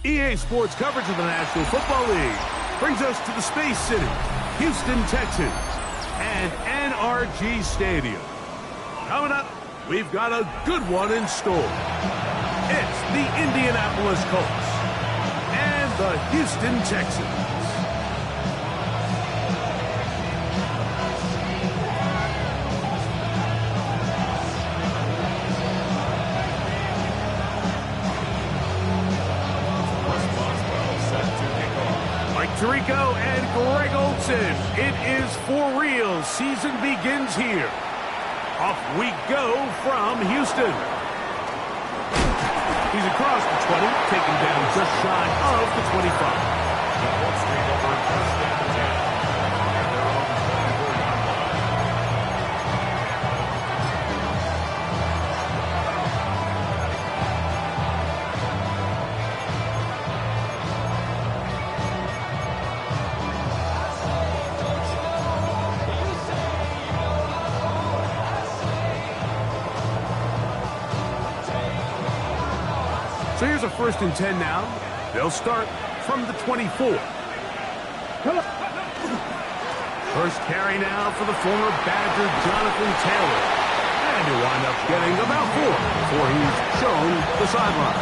EA Sports coverage of the National Football League brings us to the Space City, Houston, Texas, and NRG Stadium. Coming up, we've got a good one in store. It's the Indianapolis Colts and the Houston Texans. Rico and Greg Olsen. It is for real. Season begins here. Off we go from Houston. He's across the 20, taken down just shy of the 25. So here's a 1st and 10 now. They'll start from the 24. First carry now for the former Badger Jonathan Taylor. And he'll wind up getting about 4 before he's shown the sideline.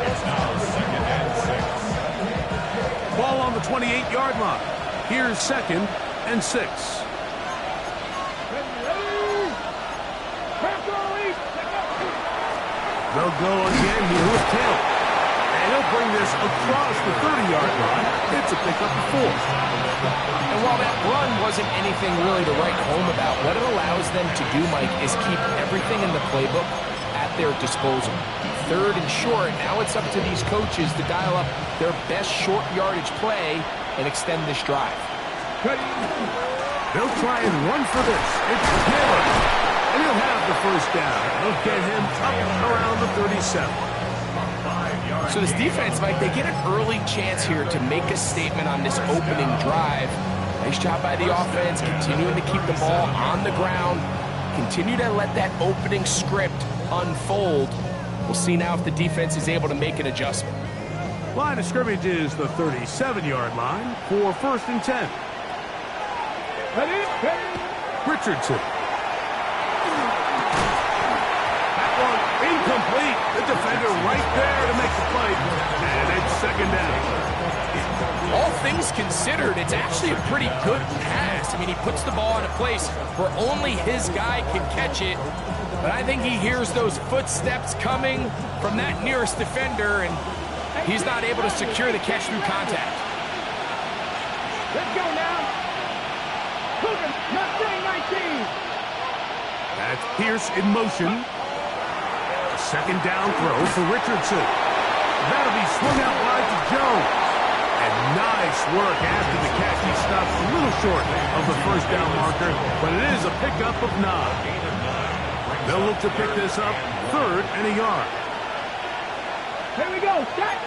It's now 2nd and 6. Ball on the 28-yard line. Here's 2nd and 6. They'll go again here with Taylor. And he'll bring this across the 30-yard line. It's a pickup of 4. And while that run wasn't anything really to write home about, what it allows them to do, Mike, is keep everything in the playbook at their disposal. 3rd and short, now it's up to these coaches to dial up their best short yardage play and extend this drive. They'll try and run for this. It's Taylor. And he'll have the 1st down. They'll get him up around the 37. So this defense, Mike, they get an early chance here to make a statement on this opening drive. Nice job by the offense, continuing to keep the ball on the ground. Continue to let that opening script unfold. We'll see now if the defense is able to make an adjustment. Line of scrimmage is the 37-yard line for 1st and 10. Richardson. Incomplete. The defender right there to make the play. And it's 2nd down. All things considered, it's actually a pretty good pass. I mean, he puts the ball in a place where only his guy can catch it. But I think he hears those footsteps coming from that nearest defender, and he's not able to secure the catch through contact. Let's go now. Cougar, Mustang 19. That's Pierce in motion. 2nd down throw for Richardson. That'll be swung out wide to Jones. And nice work after the catch. He stops a little short of the 1st down marker, but it is a pickup of 9. They'll look to pick this up 3rd and a yard. Here we go. Set.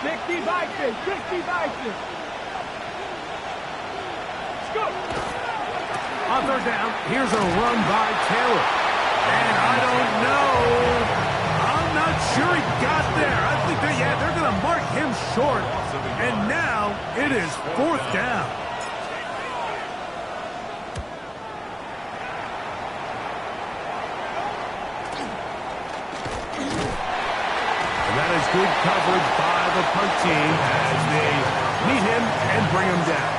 60 Vikings. 60 Vikings. Let's go. On 3rd down, here's a run by Taylor. And I don't know. I'm not sure he got there. I think they're going to mark him short. And now it is 4th down. And that is good coverage by the punt team as they meet him and bring him down.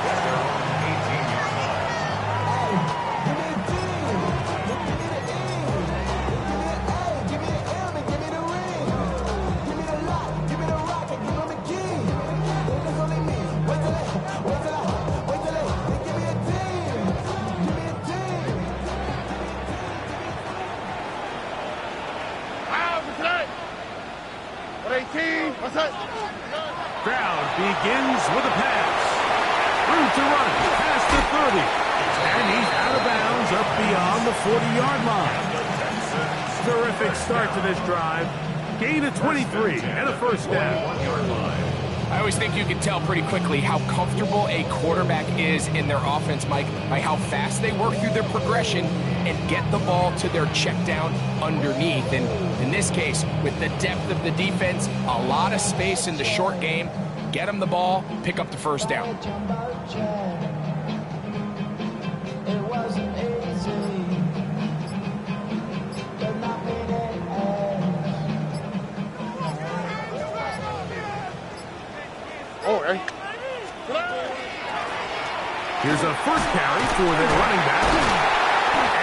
Crowd begins with a pass. Room to run past the 30. And he's out of bounds up beyond the 40-yard line. Terrific start to this drive. Gain of 23 and a 1st down. I always think you can tell pretty quickly how comfortable a quarterback is in their offense, Mike, by how fast they work through their progression and get the ball to their check down underneath. And in this case, with the depth of the defense, a lot of space in the short game, get them the ball, pick up the first down. Here's a first carry for the running back.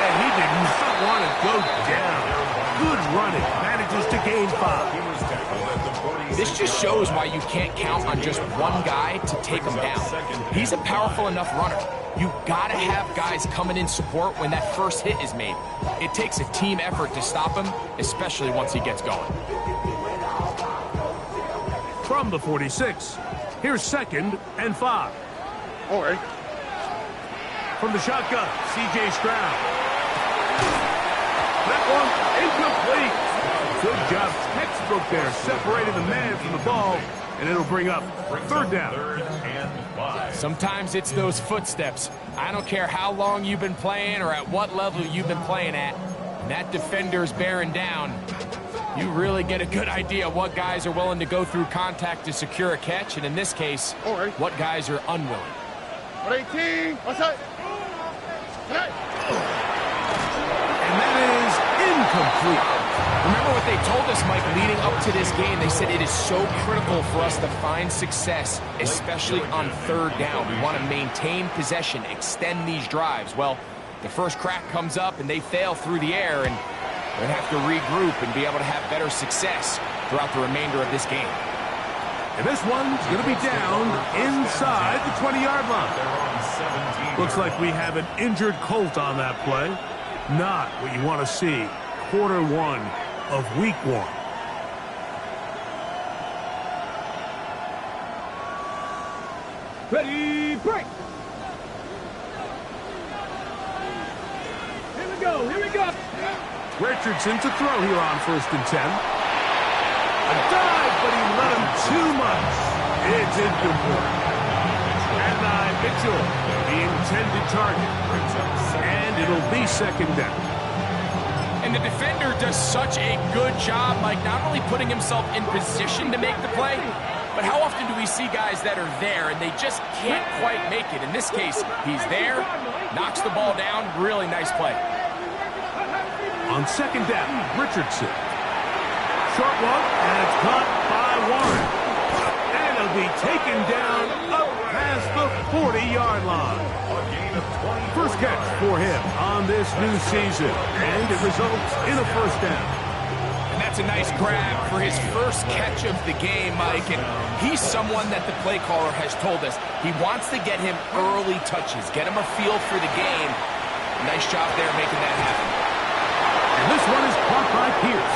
And he did not want to go down. Good running. Manages to gain 5. This just shows why you can't count on just one guy to take him down. He's a powerful enough runner. You got to have guys coming in support when that first hit is made. It takes a team effort to stop him, especially once he gets going. From the 46, here's 2nd and 5. All right. From the shotgun, C.J. Stroud. That one incomplete. Good job, textbook there, separating the man from the ball, and it'll bring up 3rd down. Sometimes it's those footsteps. I don't care how long you've been playing or at what level you've been playing at. When that defender's bearing down, you really get a good idea what guys are willing to go through contact to secure a catch, and in this case, what guys are unwilling. 18, what's that? And that is incomplete. Remember what they told us, Mike, leading up to this game. They said it is so critical for us to find success, especially on 3rd down. We want to maintain possession, extend these drives. Well, the first crack comes up and they fail through the air, and they're going to have to regroup and be able to have better success throughout the remainder of this game. And this one's going to be down inside the 20-yard line. Looks like we have an injured Colt on that play. Not what you want to see. Quarter 1 of week 1. Ready, break. Here we go, here we go. Richardson to throw here on 1st and 10. A dive, but he let him too much. It's incomplete. And Mitchell, the intended target. And it'll be 2nd down. And the defender does such a good job, like not only putting himself in position to make the play, but how often do we see guys that are there and they just can't quite make it? In this case, he's there, knocks the ball down, really nice play. On 2nd down, Richardson. Short one, and it's caught by Warren. And it'll be taken down up past the 40-yard line. First catch for him on this new season, and it results in a 1st down. And that's a nice grab for his first catch of the game, Mike. And he's someone that the play caller has told us he wants to get him early touches, get him a feel for the game. Nice job there making that happen. And this one is caught by Pierce.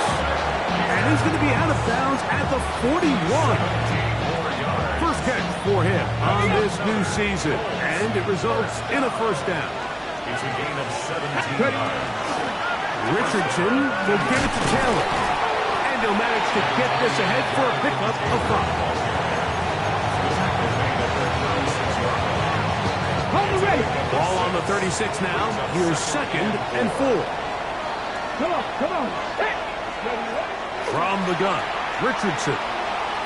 And he's going to be out of bounds at the 41. First catch for him on this new season, and it results in a 1st down. It's a gain of 17 yards. Richardson will give it to Taylor, and he'll manage to get this ahead for a pickup of 5. Ball on the 36 now. Here's 2nd and 4. Come on, come on. From the gun, Richardson.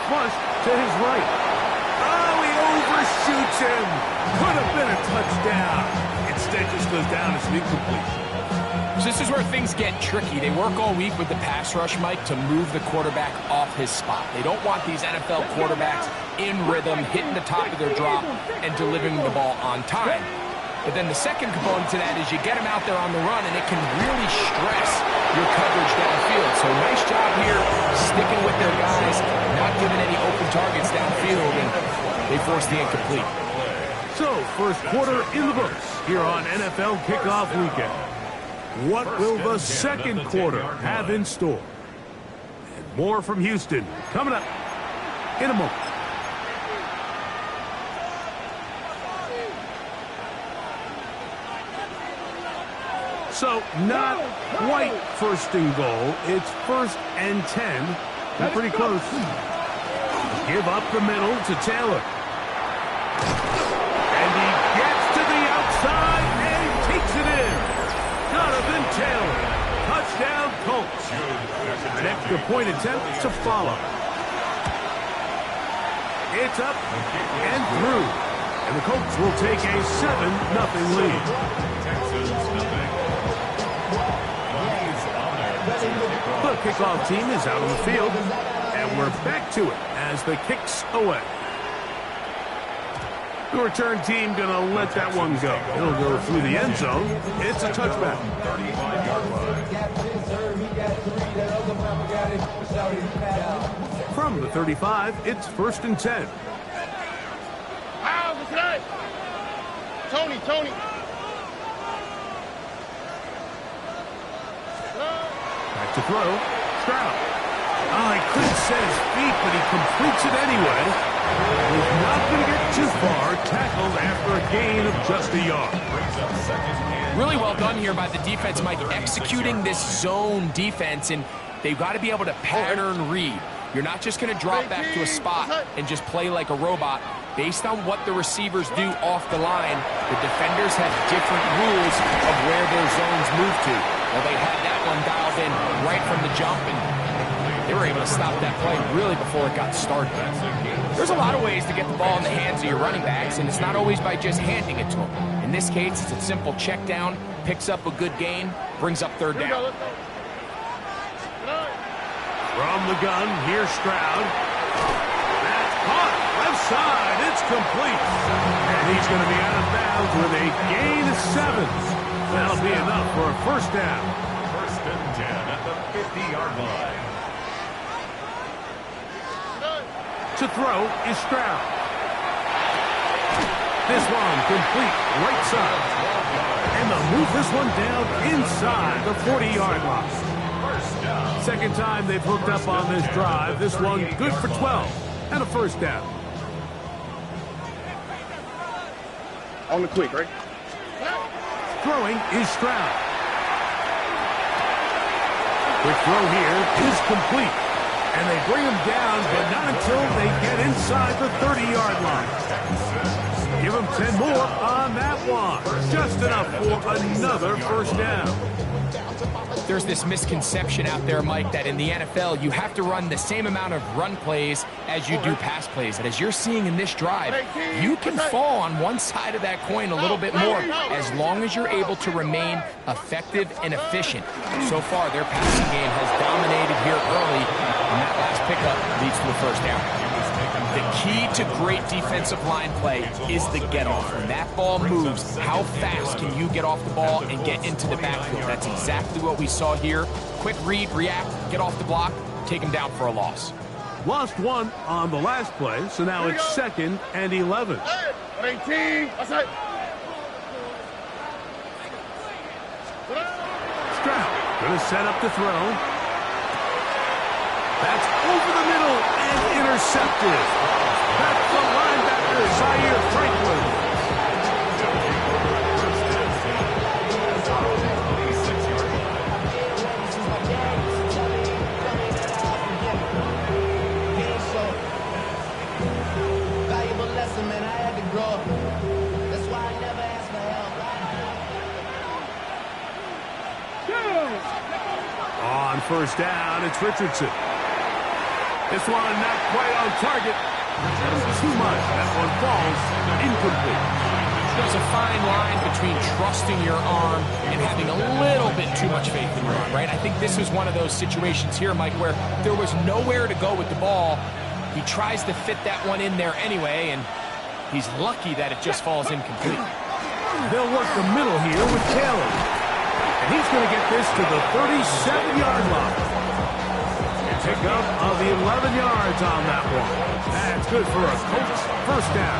Flush to his right. Oh, he overshoots him. Could have been a touchdown. Instead, just goes down as an incomplete. So this is where things get tricky. They work all week with the pass rush, Mike, to move the quarterback off his spot. They don't want these NFL quarterbacks in rhythm, hitting the top of their drop, and delivering the ball on time. But then the second component to that is you get them out there on the run, and it can really stress your coverage downfield. So nice job here, sticking with their guys, not giving any open targets downfield, and they force the incomplete. So, first quarter in the books here on NFL Kickoff Weekend. What will the second quarter have in store? And more from Houston coming up in a moment. So, not quite 1st and goal. It's 1st and 10. They're pretty close. Give up the middle to Taylor. And he gets to the outside and takes it in. Jonathan Taylor. Touchdown, Colts. An extra point attempt to follow. It's up and through. And the Colts will take a 7-0 lead. The kickoff team is out on the field. And we're back to it as the kick's away. The return team going to let that one go. It'll go through the end zone. It's a touchback. From the 35, it's 1st and 10. Wow, look at that. Tony. Back to throw. Stroud. He couldn't set his feet, but he completes it anyway. He's not going to get too far. Tackled after a gain of just a yard. Really well done here by the defense, Mike, executing this zone defense, and they've got to be able to pattern read. You're not just going to drop back to a spot and just play like a robot. Based on what the receivers do off the line, the defenders have different rules of where their zones move to. Well, they had that one dialed in right from the jump, and they were able to stop that play really before it got started. There's a lot of ways to get the ball in the hands of your running backs, and it's not always by just handing it to them. In this case, it's a simple check down, picks up a good gain, brings up 3rd down. From the gun, here's Stroud. That's caught. Left side, it's complete. And he's going to be out of bounds with a gain of 7. That'll be enough for a 1st down. 1st and 10 at the 50-yard line. To throw is Stroud. This one complete, right side. And they'll move this one down inside the 40-yard line. 2nd time they've hooked up on this drive. This one good for 12 and a 1st down. On the quick, right? Throwing is Stroud. Quick throw here is complete. And they bring him down, but not until they get inside the 30-yard line. Give him 10 more on that one. Just enough for another 1st down. There's this misconception out there, Mike, that in the NFL, you have to run the same amount of run plays as you do pass plays. And as you're seeing in this drive, you can fall on one side of that coin a little bit more as long as you're able to remain effective and efficient. So far, their passing game has dominated here early, and that last pickup leads to the 1st down. The key to great defensive line play is the get-off. When that ball moves, how fast can you get off the ball and get into the backfield? That's exactly what we saw here. Quick read, react, get off the block, take him down for a loss. Lost one on the last play, so now it's 2nd and 11. 18. Outside. Stroud going to set up the throw. That's over the middle and intercepted. That's the linebacker, Zaire Franklin. Valuable lesson, man. I had to grow up. That's why I never asked for help. On 1st down, it's Richardson. This one not quite on target. Too much. That one falls incomplete. There's a fine line between trusting your arm and having a little bit too much faith in your arm, right? I think this was one of those situations here, Mike, where there was nowhere to go with the ball. He tries to fit that one in there anyway, and he's lucky that it just falls incomplete. They'll work the middle here with Taylor. And he's going to get this to the 37-yard line. Pick up of the 11 yards on that one. That's good for a Colts 1st down.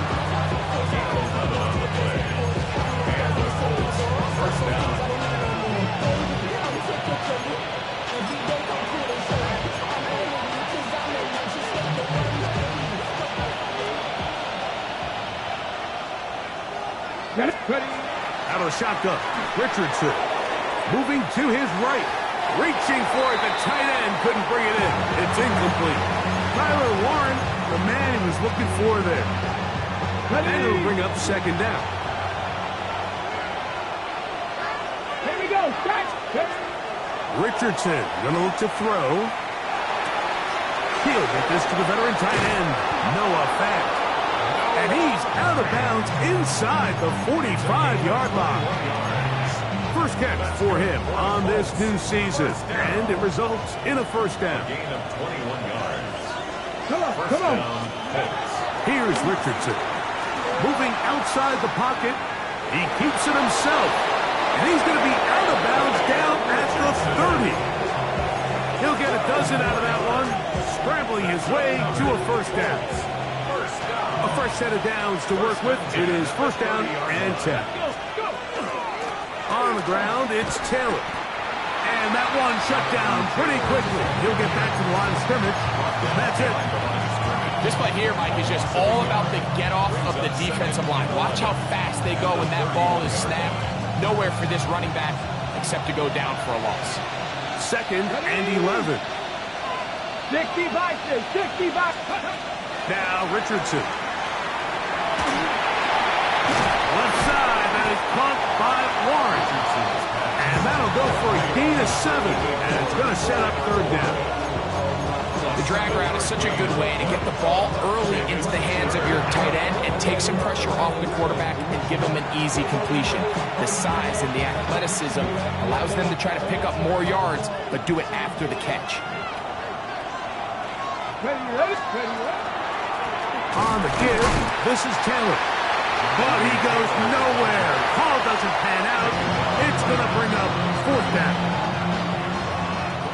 Out of the shotgun, Richardson moving to his right. Reaching for it, the tight end couldn't bring it in. It's incomplete. Tyler Warren the man he was looking for there. And it'll bring up second down. Here we go. Catch. Richardson going to look to throw. He'll get this to the veteran tight end, Noah Fant. And he's out of bounds inside the 45-yard line. First catch for him on this new season, and it results in a first down. Gain of 21 yards. Come on. Here's Richardson. Moving outside the pocket. He keeps it himself. And he's going to be out of bounds down at the 30. He'll get a dozen out of that one, scrambling his way to a first down. A fresh set of downs to work with. It is first down and 10. On the ground, it's Taylor. And that one shut down pretty quickly. He'll get back to the line of scrimmage. And that's it. This play here, Mike, is just all about the get-off of the defensive line. Watch how fast they go when that ball is snapped. Nowhere for this running back except to go down for a loss. Second and 11. 65. Now Richardson. Left side, that is caught by Warren. And that'll go for a gain of 7. And it's going to set up third down. The drag route is such a good way to get the ball early into the hands of your tight end and take some pressure off the quarterback and give him an easy completion. The size and the athleticism allows them to try to pick up more yards, but do it after the catch. Ready. On the give, this is Taylor. But he goes nowhere. Call doesn't pan out. It's going to bring up fourth down.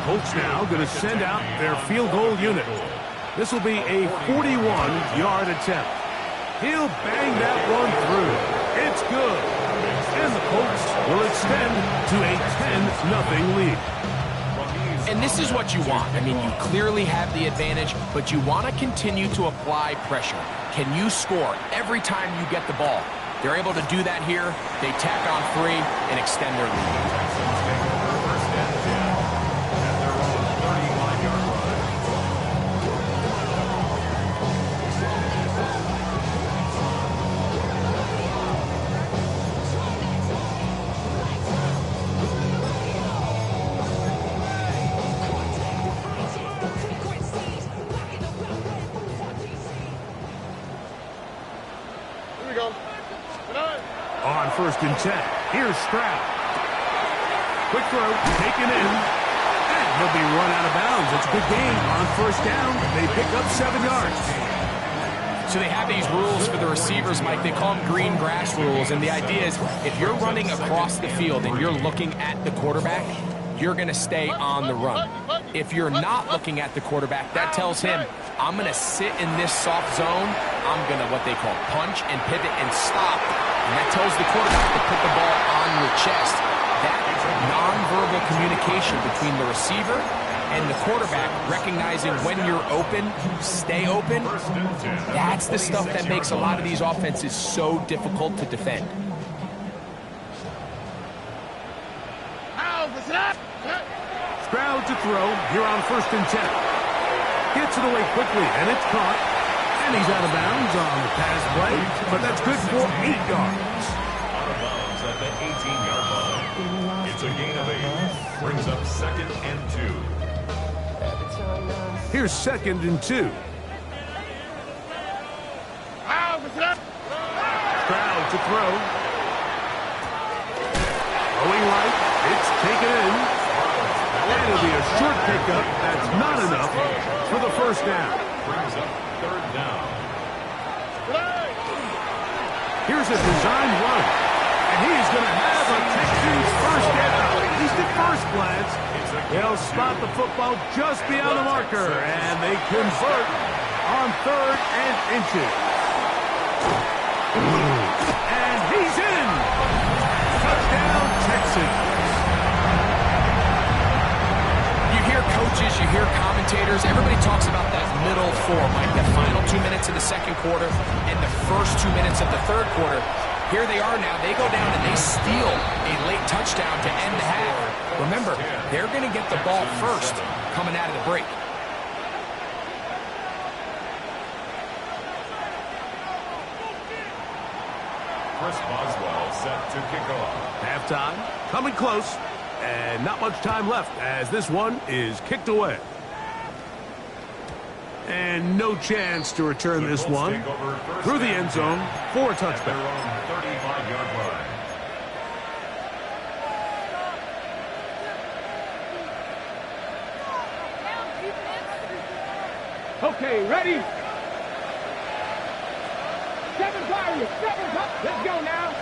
Colts now going to send out their field goal unit. This will be a 41-yard attempt. He'll bang that one through. It's good. And the Colts will extend to a 10-0 lead. And this is what you want. I mean, you clearly have the advantage, but you want to continue to apply pressure. Can you score every time you get the ball? They're able to do that here. They tack on 3 and extend their lead. On first and 10, here's Stroud. Quick throw, taken in, and he'll be run out of bounds. It's a good gain on first down. They pick up 7 yards. So they have these rules for the receivers, Mike. They call them green grass rules, and the idea is if you're running across the field and you're looking at the quarterback, you're going to stay on the run. If you're not looking at the quarterback, that tells him, I'm going to sit in this soft zone. I'm going to, what they call, punch and pivot and stop. And that tells the quarterback to put the ball on your chest. That is nonverbal communication between the receiver and the quarterback, recognizing when you're open, stay open. That's the stuff that makes a lot of these offenses so difficult to defend. Stroud to throw here on first and 10. Gets it away quickly, and it's caught. And he's out of bounds on the pass play, but that's good for 8 yards. Out of bounds at the 18-yard line. It's a gain of 8. Brings up second and 2. Here's second and 2. Stroud to throw. Going right. It's taken in. And it'll be a short pickup. That's not enough for the first down. Brings up third down. Here's a design run. And he's going to have a Texans first down. At least at first glance. They'll spot the football just beyond the marker. And they convert on third and inches. And he's in. Touchdown, Texans. You hear coaches, you hear commentators, everybody talks about that middle 4, like the final 2 minutes of the second quarter and the first 2 minutes of the third quarter. Here they are now. They go down and they steal a late touchdown to end the half. Remember, they're going to get the ball first coming out of the break. Chris Boswell set to kick off. Halftime, coming close, and not much time left as this one is kicked away. And no chance to return this one through the end zone for a touchback. Their own 35-yard line. Okay, ready? Seven fire, let's go now.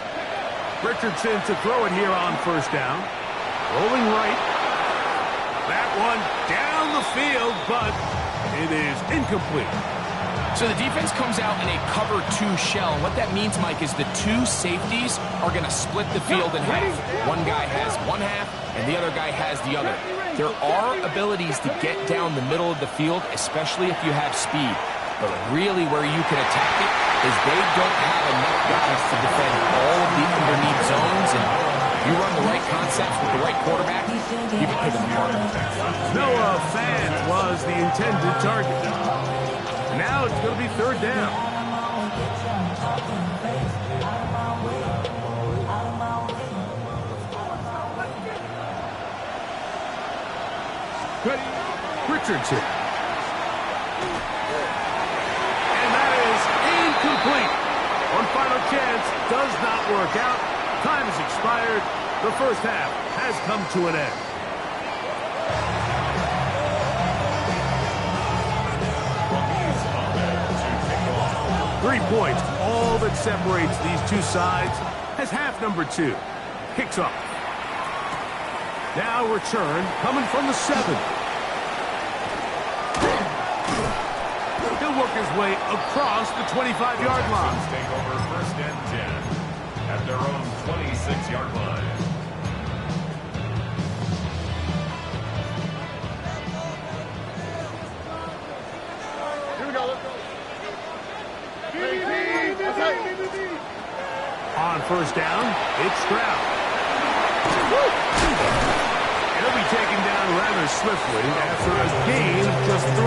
Richardson to throw it here on first down. Rolling right. That one down the field, but it is incomplete. So the defense comes out in a cover 2 shell. What that means, Mike, is the 2 safeties are going to split the field in half. One guy has one half, and the other guy has the other. There are abilities to get down the middle of the field, especially if you have speed. But really where you can attack it is they don't have enough guys to defend all of the underneath zones. And if you run the right concepts with the right quarterback, you can pick them apart. Noah Fant was the intended target. Now it's going to be third down. Richardson. And that is incomplete. One final chance does not work out. Time has expired. The first half has come to an end. To kick off. 3 points, all that separates these two sides, as half number 2 kicks off. Now return coming from the 7. He'll work his way across the 25-yard line. Texans take over first and 10 at their own 26-yard line. Here we go, let's go. On first down, it's Stroud. He'll be taken down rather swiftly after a gain of just 3.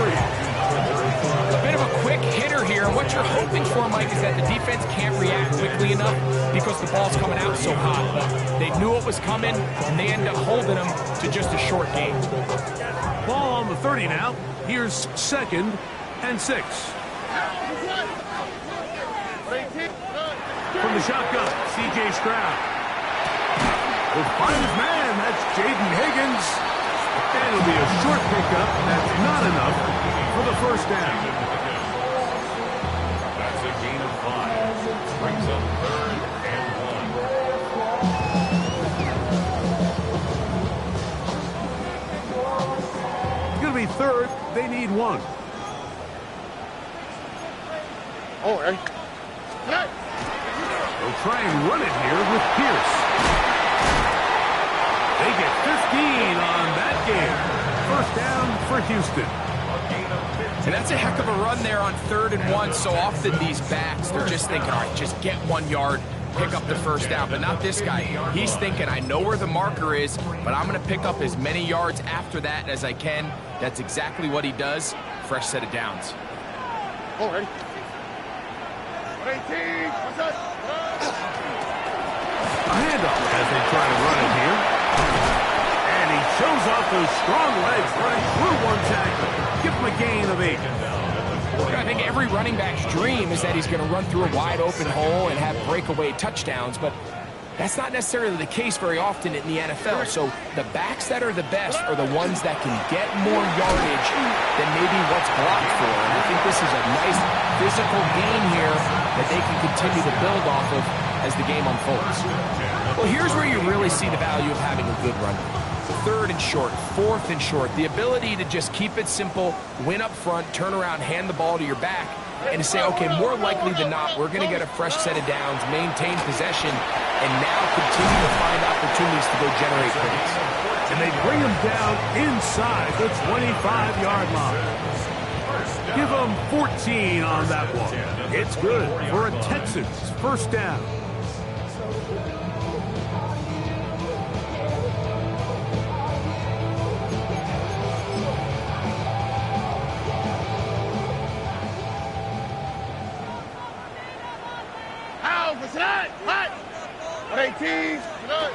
A bit of a quick hitter here. What you're hoping for, Mike, is that the defense can't react quickly enough because the ball's coming out so hot. But they knew it was coming, and they end up holding them to just a short gain. Ball on the 30 now. Here's 2nd and 6. From the shotgun, C.J. Stroud. Will find his man. That's Jaden Higgins. And it'll be a short pickup. That's not enough for the first down. That's a gain of 5. Brings up 3rd and 1. It's going to be 3rd. They need 1. Oh, ready? They'll try and run it here with Pierce. They get 15 on that game. First down for Houston. And that's a heck of a run there on 3rd and 1. So often these backs, they're just thinking, all right, just get 1 yard, pick up the first down. But not this guy. He's thinking, I know where the marker is, but I'm going to pick up as many yards after that as I can. That's exactly what he does. Fresh set of downs. Oh, ready? 18, what's that? A handoff as they try to run it here. And he shows off those strong legs running through one tackle. Give him a gain of 8. I think every running back's dream is that he's going to run through a wide open hole and have breakaway touchdowns, but that's not necessarily the case very often in the NFL. So the backs that are the best are the ones that can get more yardage than maybe what's blocked for. And I think this is a nice physical gain here that they can continue to build off of as the game unfolds. Well, here's where you really see the value of having a good run. 3rd and short, 4th and short. The ability to just keep it simple, win up front, turn around, hand the ball to your back, and to say, okay, more likely than not, we're going to get a fresh set of downs, maintain possession, and now continue to find opportunities to go generate points. And they bring him down inside the 25-yard line. Give them 14 on that one. It's good for a Texans first down. Out, what's that? What? 118. Good.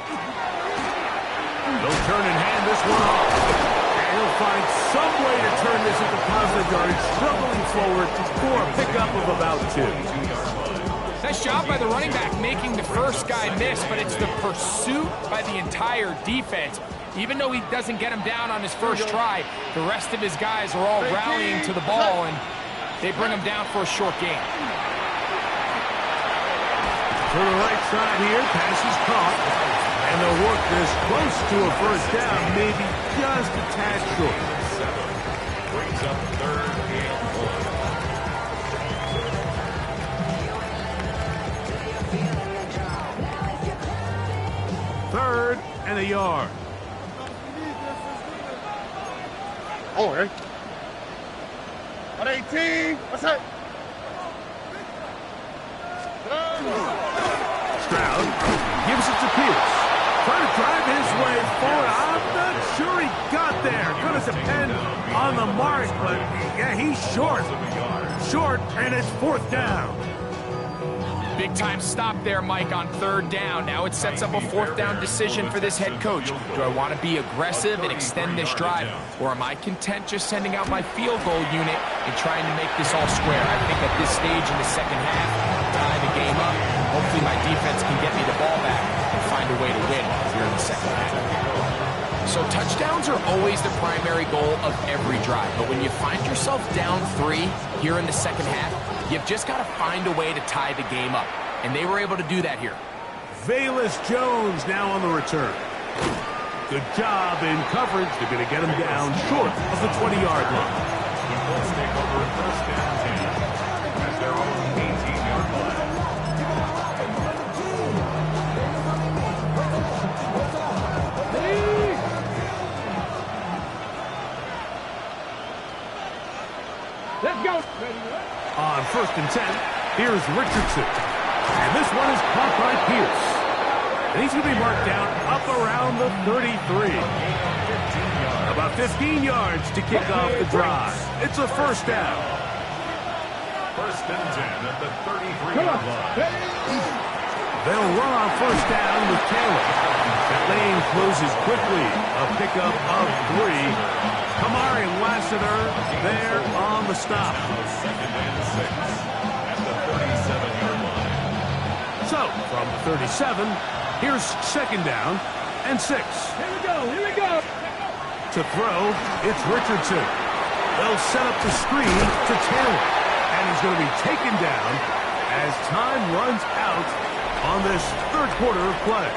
They'll turn and hand this one off. And he'll find some way to turn this into positive yardage, struggling forward for a pickup of about 2. Nice job by the running back making the first guy miss, but it's the pursuit by the entire defense. Even though he doesn't get him down on his first try, the rest of his guys are all rallying to the ball, and they bring him down for a short gain. To the right side here, pass is caught. And they'll work this close to a first down, maybe just a tad short. 7 brings up 3rd and 1. 3rd and a yard. Oh, okay. 118. What's that? Stroud gives it to Pierce. Trying to drive his way forward. I'm not sure he got there. Going to depend on the mark, but yeah, he's short. Short, and it's 4th down. Big time stop there, Mike, on 3rd down. Now it sets up a 4th down decision for this head coach. Do I want to be aggressive and extend this drive, or am I content just sending out my field goal unit and trying to make this all square? I think at this stage in the second half, tie the game up. Hopefully my defense can get me the ball back and find a way to win here in the second half. So touchdowns are always the primary goal of every drive, but when you find yourself down 3 here in the second half, you've just got to find a way to tie the game up, and they were able to do that here. Velus Jones now on the return. Good job in coverage. They're going to get him down short of the 20-yard line. The Colts take over 1st and 10 at their own 18-yard line. Let's go. On 1st and 10, here's Richardson. And this one is caught by Pierce. And he's going to be marked down up around the 33. About 15 yards to kick off the drive. It's a 1st down. 1st and 10 at the 33-yard line. They'll run on 1st down with Taylor. That lane closes quickly. A pickup of 3. Kamari Lassiter there on the stop. 2nd and 6 at the 37-yard line. So, from the 37, here's 2nd down and 6. Here we go. Here we go. To throw, it's Richardson. They'll set up the screen to Taylor. And he's going to be taken down as time runs out on this 3rd quarter of play.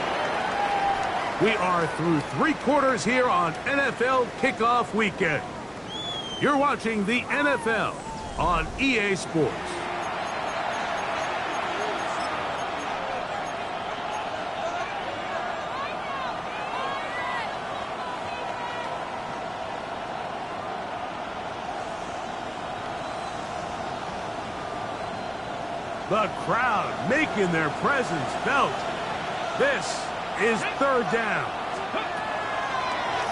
We are through 3 quarters here on NFL Kickoff Weekend. You're watching the NFL on EA Sports. The crowd making their presence felt. This is 3rd down.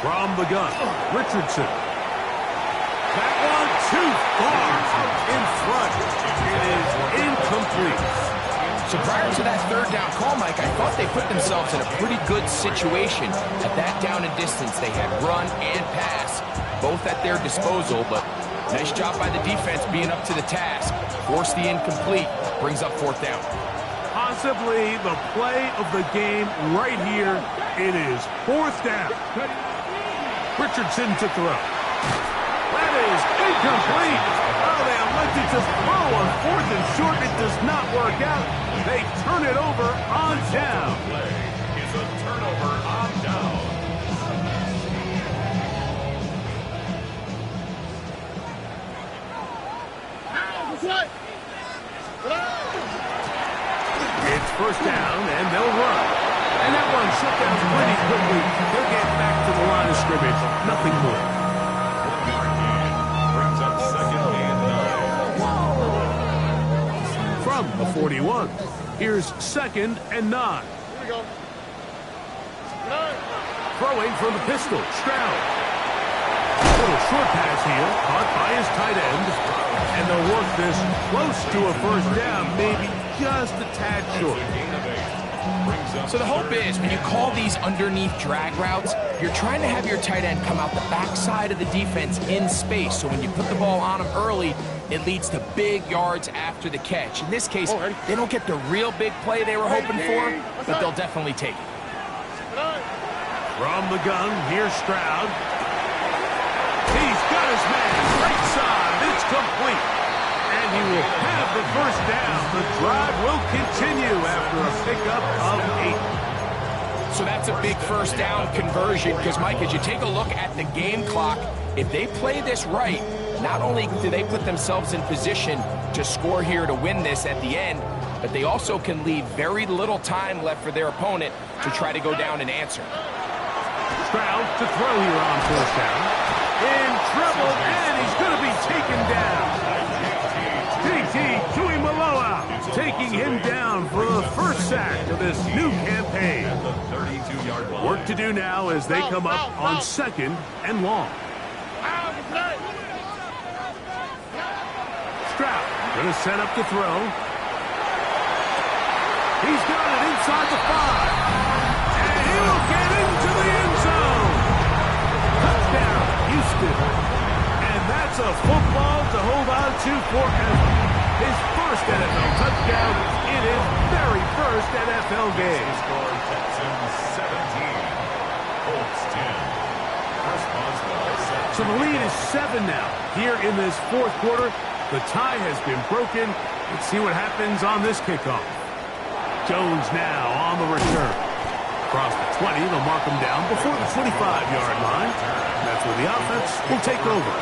From the gun, Richardson. That one too far in front. It is incomplete. So prior to that 3rd down call, Mike, I thought they put themselves in a pretty good situation. At that down and distance, they had run and pass, both at their disposal, but nice job by the defense being up to the task. Force the incomplete, brings up 4th down. Possibly the play of the game right here. It is 4th down. Richardson to throw. That is incomplete. Oh, they elected to throw on 4th and short. It does not work out. They turn it over on down. Play is a turnover on down. It's 1st down, and they'll run. And that one shut down pretty quickly. They'll get back to the line of scrimmage. Nothing more. 1-yard gain brings up 2nd and 9. From the 41, here's 2nd and 9. Here we go. Throwing from the pistol, Stroud. Little short pass here, caught by his tight end. And they'll work this close to a 1st down, maybe just a tad short. Gain of 8. So the hope is when you call these underneath drag routes, you're trying to have your tight end come out the backside of the defense in space. So when you put the ball on him early, it leads to big yards after the catch. In this case, they don't get the real big play they were hoping for, but they'll definitely take it. From the gun, here's Stroud. He's got his man right side. It's complete. And he will have the first down. The drive will continue after a pickup of 8. So that's a big first down conversion because, Mike, as you take a look at the game clock, if they play this right, not only do they put themselves in position to score here to win this at the end, but they also can leave very little time left for their opponent to try to go down and answer. Stroud to throw here on first down. In trouble, and he's going to be taken down. JT Tuimoloau taking him down for the first sack of this new campaign. Work to do now as they come up on 2nd and long. Stroud going to set up to throw. He's got it inside the 5. And he will get into the end zone. Touchdown, Houston. And that's a football to hold on to forever. His first NFL touchdown in his very first NFL game. Texans 17, Colts 10. So the lead is 7 now. Here in this fourth quarter, the tie has been broken. Let's see what happens on this kickoff. Jones now on the return. Across the 20, they'll mark him down before the 25-yard line. That's where the offense will take over.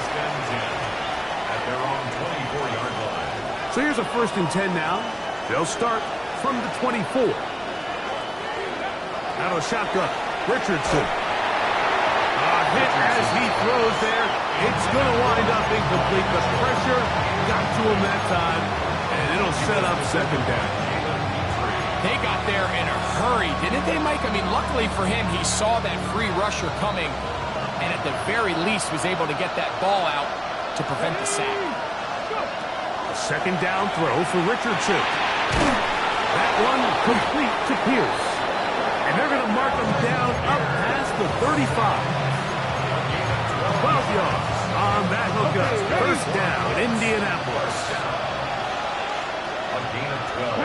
At their own 24-yard line. So here's a 1st and 10 now. They'll start from the 24. Out of shotgun, Richardson. Hit as he throws there. It's going to wind up incomplete. The pressure got to him that time, and it'll set up 2nd down. They got there in a hurry, didn't they, Mike? I mean, luckily for him, he saw that free rusher coming, and at the very least was able to get that ball out to prevent the sack. A 2nd down throw for Richardson. That one complete to Pierce. And they're going to mark him down up past the 35. 12 yards on that hookup. 1st down, Indianapolis. A gain of 12.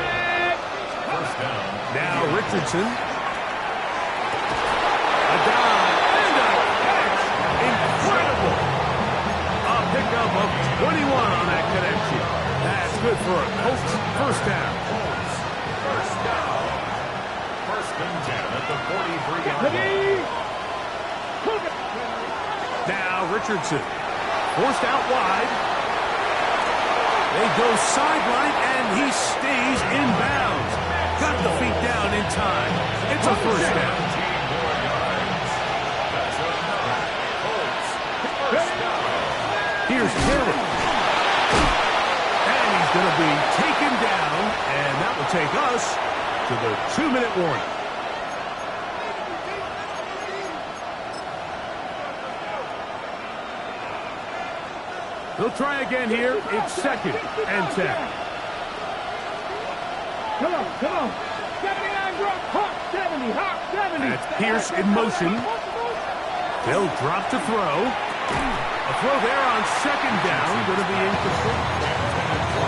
1st down. Now Richardson. A dive and a catch. Incredible. A pickup of 21 on that connection. That's good for a Colts 1st down. 1st down. 1st and 10 at the 43-yard line. Now Richardson, forced out wide. They go sideline, and he stays in bounds. Got the feet down in time. It's a 1st down. Here's Taylor. And he's going to be taken down, and that will take us to the 2-minute warning. They'll try again here. It's 2nd and 10. Come on. 79 drop, hop 70, hop 70. That's Pierce in motion. They'll drop to throw. A throw there on 2nd down. Going to be incomplete.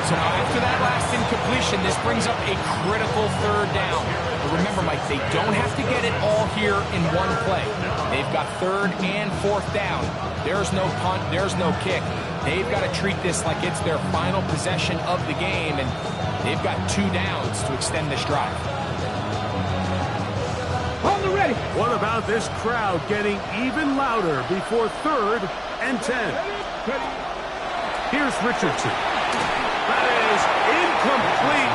So now after that last incompletion, this brings up a critical 3rd down. But remember, Mike, they don't have to get it all here in one play. They've got 3rd and 4th down. There's no punt. There's no kick. They've got to treat this like it's their final possession of the game, and they've got 2 downs to extend this drive. On the ready. What about this crowd getting even louder before 3rd and 10? Here's Richardson. That is incomplete.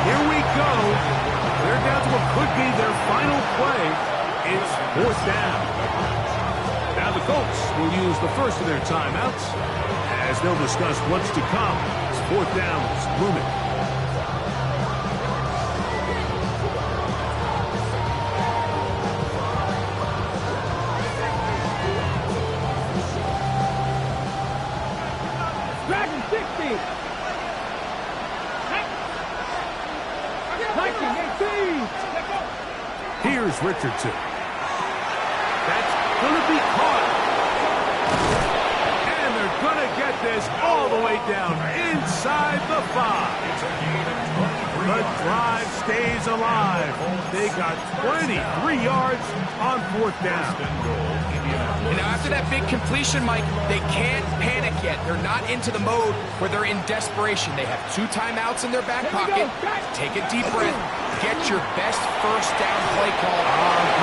Here we go. They're down to what could be their final play. It's 4th down. Now the Colts will use the first of their timeouts as they'll discuss what's to come. It's 4th down is looming. Dragon 60. 19, 18. Here's Richardson. That's going to be caught. And they're going to get this all the way down inside the 5. The drive stays alive. They got 23 yards on 4th down. And now after that big completion, Mike, they can't panic yet. They're not into the mode where they're in desperation. They have 2 timeouts in their back pocket. Take a deep breath. Get your best first down play call.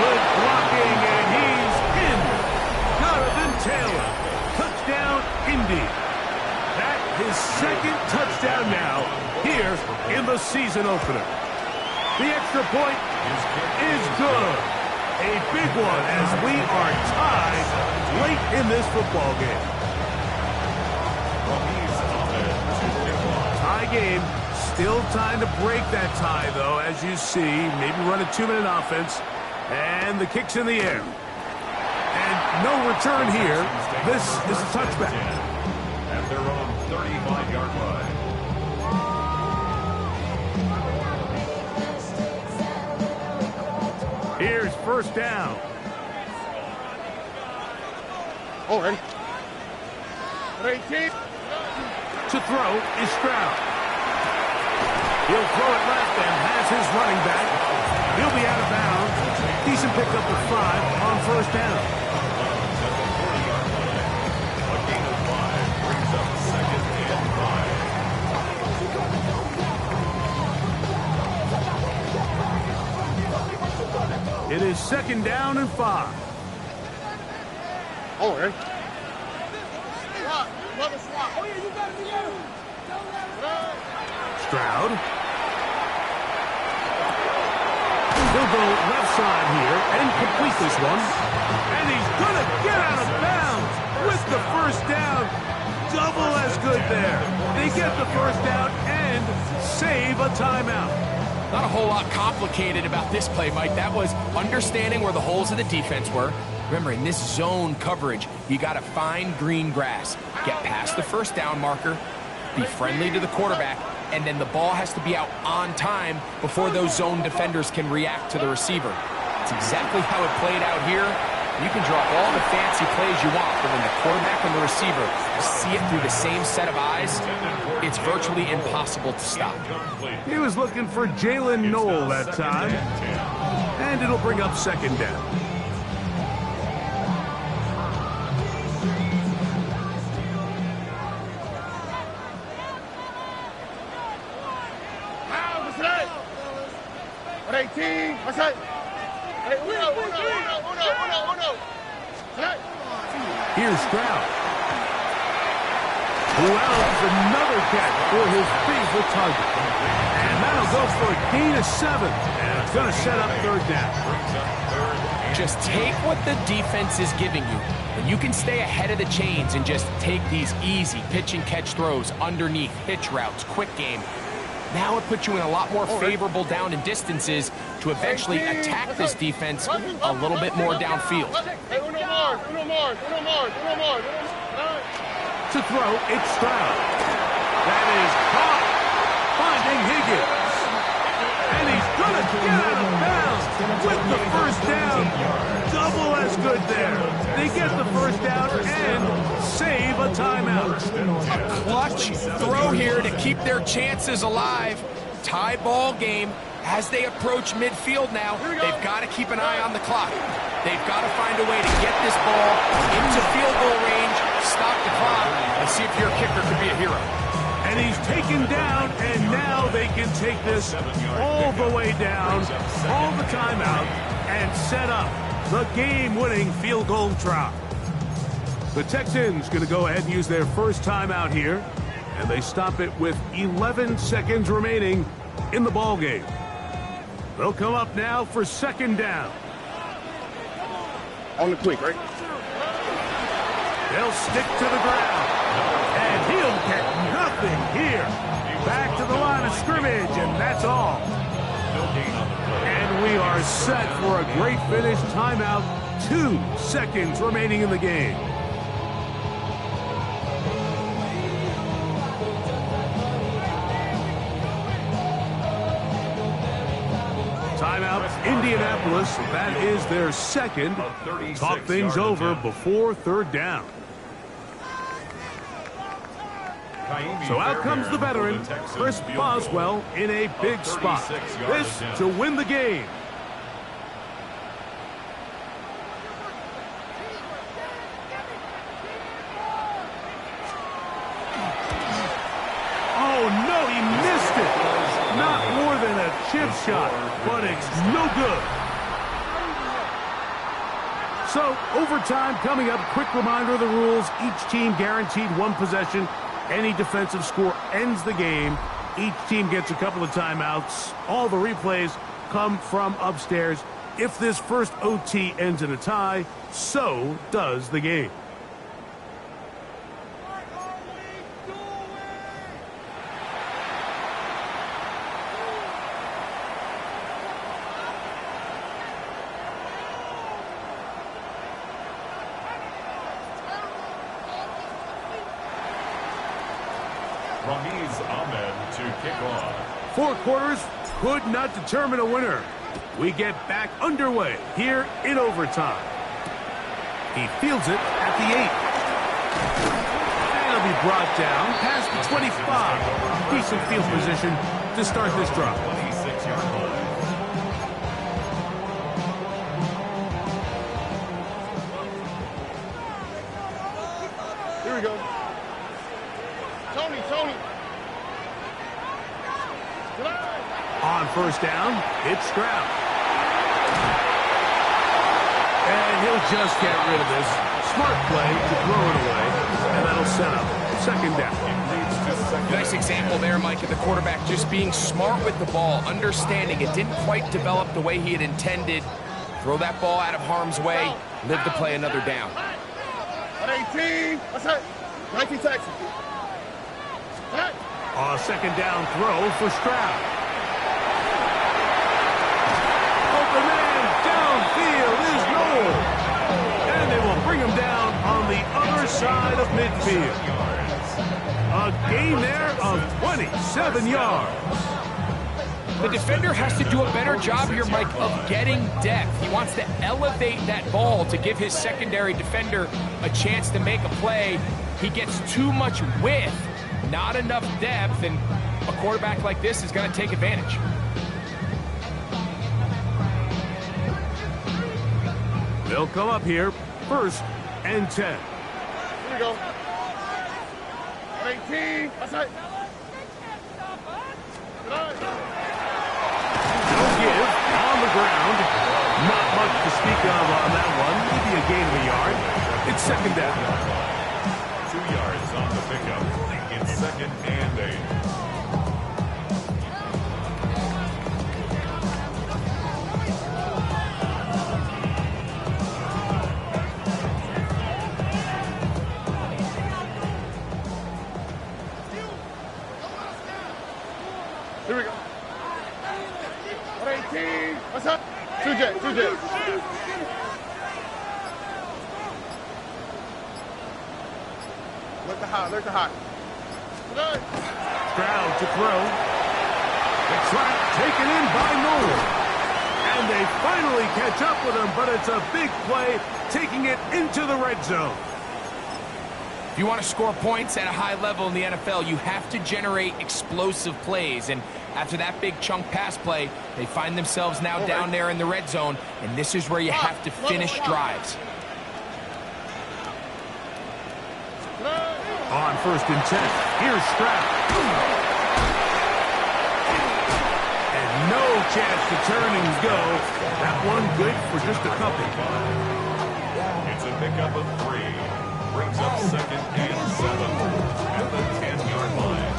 Good blocking, and he's in. Jonathan Taylor. Touchdown, Indy. That's his 2nd touchdown now here in the season opener. The extra point is good. A big one as we are tied late in this football game. Tie game. Still time to break that tie, though, as you see. Maybe run a 2-minute offense. And the kick's in the air. And no return here. This is a touchback. At their own 35-yard line. Here's 1st down. Oh, ready? To throw is Stroud. He'll throw it left and has his running back. He'll be out of bounds. Decent pickup of 5 on 1st down. A gain of 5 brings up 2nd and 5. It is 2nd down and 5. Oh, ready? Stroud. He'll go left side here and complete this one. And he's going to get out of bounds with the 1st down. Double as good there. They get the 1st down and save a timeout. Not a whole lot complicated about this play, Mike. That was understanding where the holes of the defense were. Remember, in this zone coverage, you got to find green grass. Get past the 1st down marker, be friendly to the quarterback, and then the ball has to be out on time before those zone defenders can react to the receiver. It's exactly how it played out here. You can draw all the fancy plays you want, but when the quarterback and the receiver see it through the same set of eyes, it's virtually impossible to stop. He was looking for Jalen Noel that time. And it'll bring up 2nd down. Here's Stroud. Who else? Another catch for his favorite target. And that'll go for a gain of 7. And it's going to set up 3rd down. Just take what the defense is giving you. And you can stay ahead of the chains and just take these easy pitch and catch throws underneath, hitch routes, quick game. Now it puts you in a lot more favorable down and distances to eventually attack this defense a little bit more downfield. To throw, it's Stroud. That is caught. Finding Higgins. And he's going to get out of bounds with the 1st down. Double as good there. They get the 1st down and save a timeout. A clutch throw here to keep their chances alive. Tie ball game. As they approach midfield now, they've got to keep an eye on the clock. They've got to find a way to get this ball into field goal range, stop the clock, and see if your kicker could be a hero. And he's taken down, and now they can take this all the way down, all the time out, and set up the game-winning field goal try. The Texans going to go ahead and use their 1st timeout here, and they stop it with 11 seconds remaining in the ball game. They'll come up now for 2nd down. On the quick, right? They'll stick to the ground, and he'll get nothing here. Back to the line of scrimmage, and that's all. And we are set for a great finish. Timeout, 2 seconds remaining in the game. Timeout, Indy. Indianapolis. That is their second. Talk things over before third down. So out comes the veteran, Chris Boswell, in a big spot. This to win the game. Oh, no, he missed it. Not more than a chip shot, but it's no good. So, overtime coming up. Quick reminder of the rules. Each team guaranteed one possession. Any defensive score ends the game. Each team gets a couple of timeouts. All the replays come from upstairs. If this first OT ends in a tie, so does the game. To kick off. 4 quarters could not determine a winner. We get back underway here in overtime. He fields it at the 8. That'll be brought down past the 25. Decent field position to start this drive. 26-yard line. Here we go. Tony. On first down, it's Stroud. And he'll just get rid of this. Smart play to throw it away, and that'll set up second down. Nice example there, Mike, of the quarterback just being smart with the ball, understanding it didn't quite develop the way he had intended. Throw that ball out of harm's way, live to play another down. 18. What's that? 19 Texans. A second down throw for Stroud. Open man downfield is Noel. And they will bring him down on the other side of midfield. A gain there of 27 yards. The defender has to do a better job here, Mike, of getting depth. He wants to elevate that ball to give his secondary defender a chance to make a play. He gets too much width, not enough depth, and a quarterback like this is going to take advantage. They'll come up here, 1st and 10. Here we go. 18. What's that? No give on the ground. Not much to speak of on that one. Maybe a gain of a yard. It's second down. 2 yards on the pickup. It's 2nd and 8. Here we go. 18. What's up? 2J. Look the hot. Stroud to throw. The trap taken in by Noel. And they finally catch up with him, but it's a big play, taking it into the red zone. If you want to score points at a high level in the NFL, you have to generate explosive plays. And after that big chunk pass play, they find themselves now down there in the red zone, and this is where you have to finish drives. On 1st and 10, here's Stroud. And no chance to turn and go. That one good for just a couple. It's a pickup of 3. Brings up 2nd and 7 at the 10-yard line.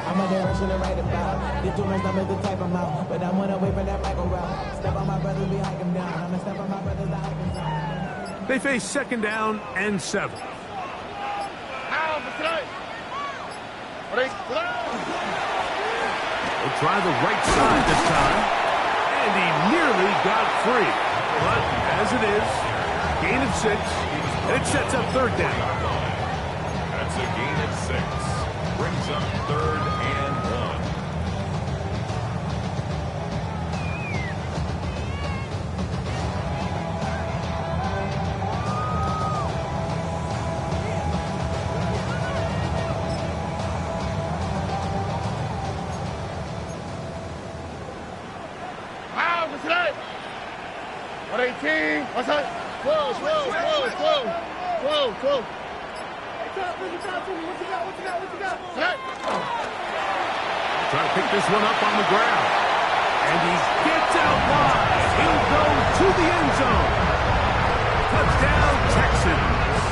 I'm a direction to write about. The 2 months I make the type amount. But I'm on away from that Michael route. Step on my brothers, we hike him down. I'm a step on my brothers, I hike him down. They face 2nd down and 7. He'll try the right side this time. And he nearly got free. But as it is, gain of 6. And it sets up third down. That's a gain of 6. Brings up 3rd and 1. Trying to pick this one up on the ground. And he gets out wide. He'll go to the end zone. Touchdown, Texans.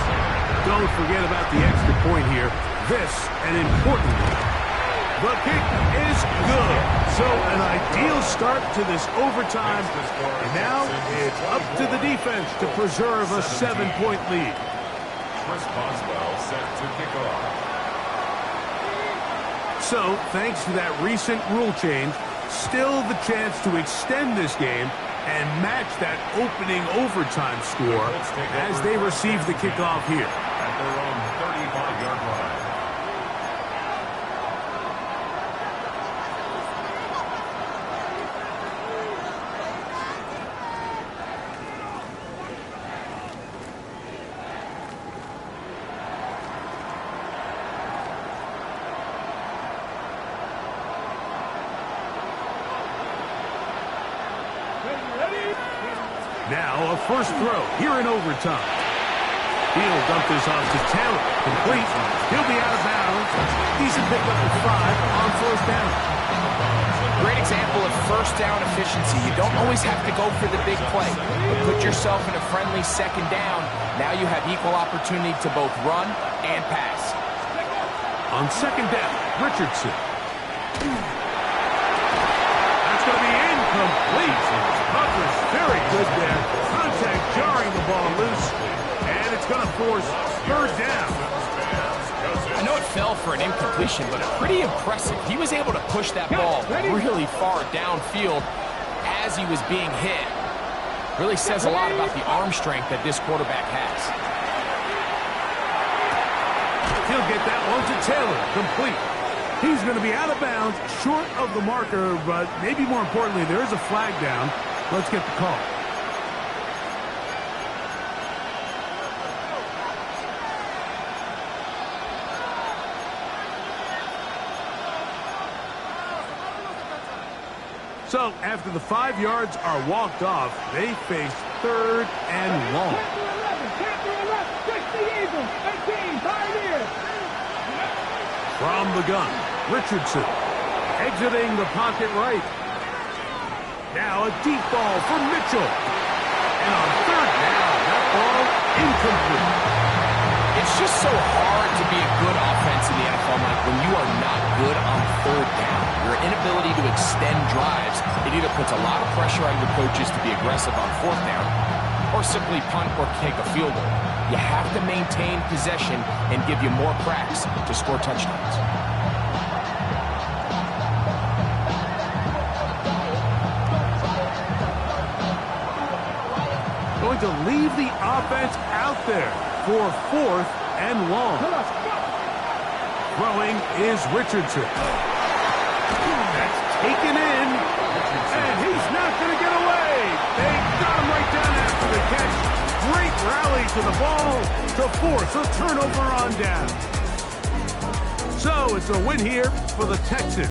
Don't forget about the extra point here. This, an important one. The kick is good. So an ideal start to this overtime. And now it's up to the defense to preserve a 7-point lead. Chris Boswell set to kick off. So, thanks to that recent rule change, still the chance to extend this game and match that opening overtime score as they receive the kickoff here. At their own 35-yard line. Now a first throw here in overtime. He'll dump this off to Taylor. Complete. He'll be out of bounds. Decent pickup at 5 on first down. Great example of first down efficiency. You don't always have to go for the big play, but put yourself in a friendly second down. Now you have equal opportunity to both run and pass. On second down, Richardson. That's going to be incomplete. Coverage very good there. Contact jarring the ball loose. And it's going to force third down. I know it fell for an incompletion, but pretty impressive. He was able to push that ball really far downfield as he was being hit. Really says a lot about the arm strength that this quarterback has. He'll get that one to Taylor. Complete. He's going to be out of bounds, short of the marker, but maybe more importantly, there is a flag down. Let's get the call. So, after the 5 yards are walked off, they face third and long. From the gun, Richardson exiting the pocket right. Now a deep ball for Mitchell. And on third down, that ball incomplete. It's just so hard to be a good offense in the NFL, Mike, when you are not good on third down. Your inability to extend drives, it either puts a lot of pressure on your coaches to be aggressive on fourth down or simply punt or kick a field goal. You have to maintain possession and give you more cracks to score touchdowns. Going to leave the offense out there for fourth and long. Throwing is Richardson. That's taken in, and he's not going to get away. They got him right down after the catch. Great rally to the ball to force a turnover on down. So it's a win here for the Texans.